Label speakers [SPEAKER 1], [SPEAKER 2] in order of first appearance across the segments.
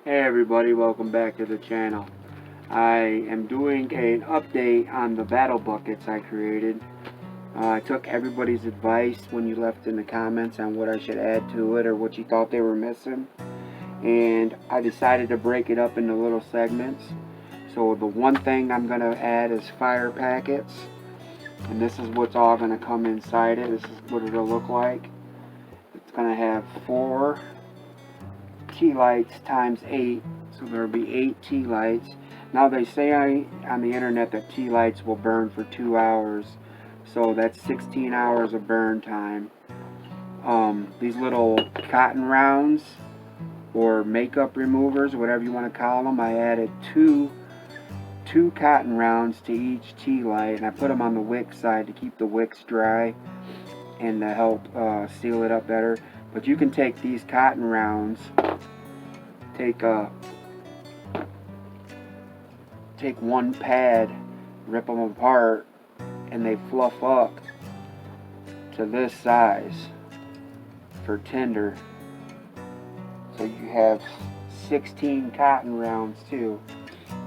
[SPEAKER 1] Hey everybody, welcome back to the channel. I am doing an update on the battle buckets I created. I took everybody's advice when you left in the comments on what I should add to it or what you thought they were missing. And I decided to break it up into little segments. So the one thing I'm going to add is fire packets. And this is what's all going to come inside it. This is what it'll look like. It's going to have 4 tea lights times 8, so there'll be 8 tea lights. Now they say on the internet that tea lights will burn for 2 hours, so that's 16 hours of burn time. These little cotton rounds or makeup removers, whatever you want to call them, I added two cotton rounds to each tea light, and I put them on the wick side to keep the wicks dry and to help seal it up better. But you can take these cotton rounds, take one pad, rip them apart, and they fluff up to this size for tinder. So you have 16 cotton rounds too.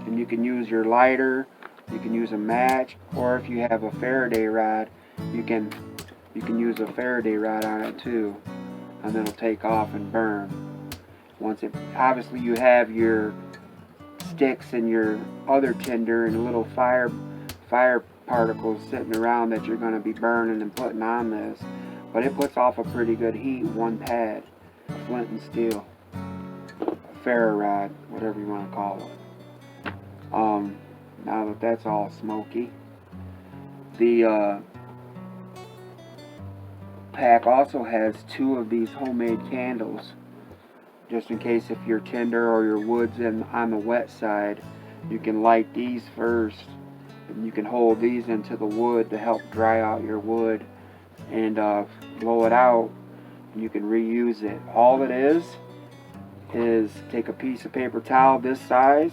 [SPEAKER 1] And you can use your lighter, you can use a match, or if you have a Faraday rod, you can use a Faraday rod on it too, and it'll take off and burn. Once it, obviously you have your sticks and your other tinder and little fire particles sitting around that you're going to be burning and putting on this, but it puts off a pretty good heat, one pad, flint and steel, a ferro rod, whatever you want to call it. Now that that's all smoky, the pack also has 2 of these homemade candles, just in case if your tinder or your wood's on the wet side. You can light these first, and you can hold these into the wood to help dry out your wood, and blow it out, and you can reuse it. All it is take a piece of paper towel this size,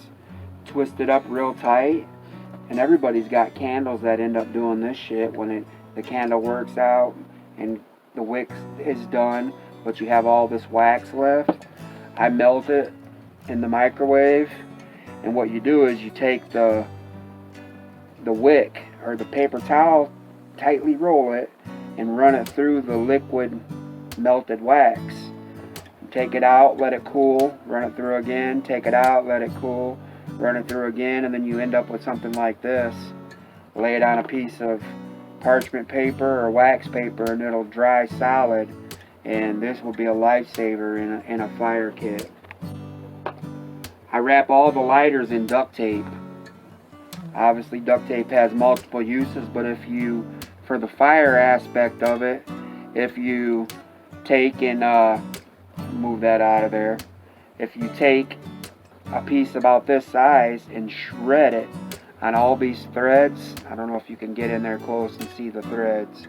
[SPEAKER 1] twist it up real tight, and everybody's got candles that end up doing this shit when the candle works out and the wick is done, but you have all this wax left. I melt it in the microwave, and what you do is you take the wick or the paper towel, tightly roll it, and run it through the liquid melted wax. Take it out, let it cool, run it through again, take it out, let it cool, run it through again, and then you end up with something like this. Lay it on a piece of parchment paper or wax paper, and it'll dry solid, and this will be a lifesaver in a fire kit. I wrap all the lighters in duct tape. Obviously duct tape has multiple uses, but if you, for the fire aspect of it, if you take and move that out of there, if you take a piece about this size and shred it on all these threads, I don't know if you can get in there close and see the threads,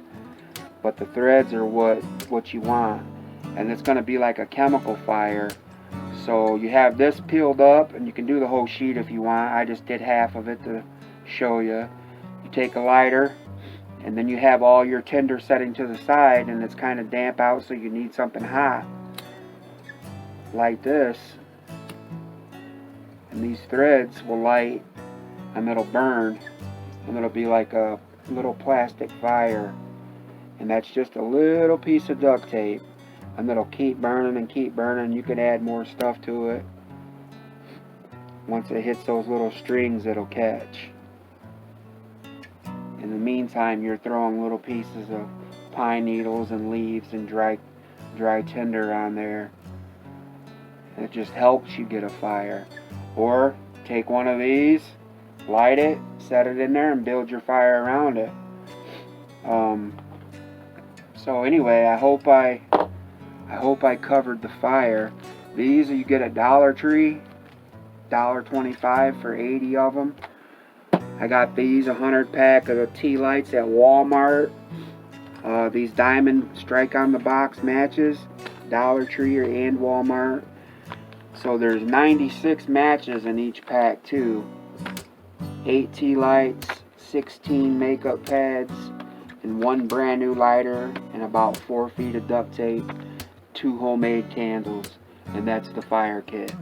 [SPEAKER 1] but the threads are what you want, and it's going to be like a chemical fire. So you have this peeled up, and you can do the whole sheet if you want. I just did half of it to show you. You take a lighter, and then you have all your tinder setting to the side, and it's kind of damp out, so you need something hot like this, and these threads will light, and it'll burn, and it'll be like a little plastic fire. And that's just a little piece of duct tape, and it'll keep burning and keep burning. You can add more stuff to it. Once it hits those little strings, it'll catch. In the meantime, you're throwing little pieces of pine needles and leaves and dry tinder on there. It just helps you get a fire. Or take one of these, light it, set it in there, and build your fire around it. So anyway, I hope I covered the fire. These you get at Dollar Tree, $1.25 for 80 of them. I got these 100 pack of the tea lights at Walmart. These diamond strike on the box matches, Dollar Tree and Walmart. So there's 96 matches in each pack too. 8 tea lights, 16 makeup pads, and 1 brand new lighter, and about 4 feet of duct tape, 2 homemade candles, and that's the fire kit.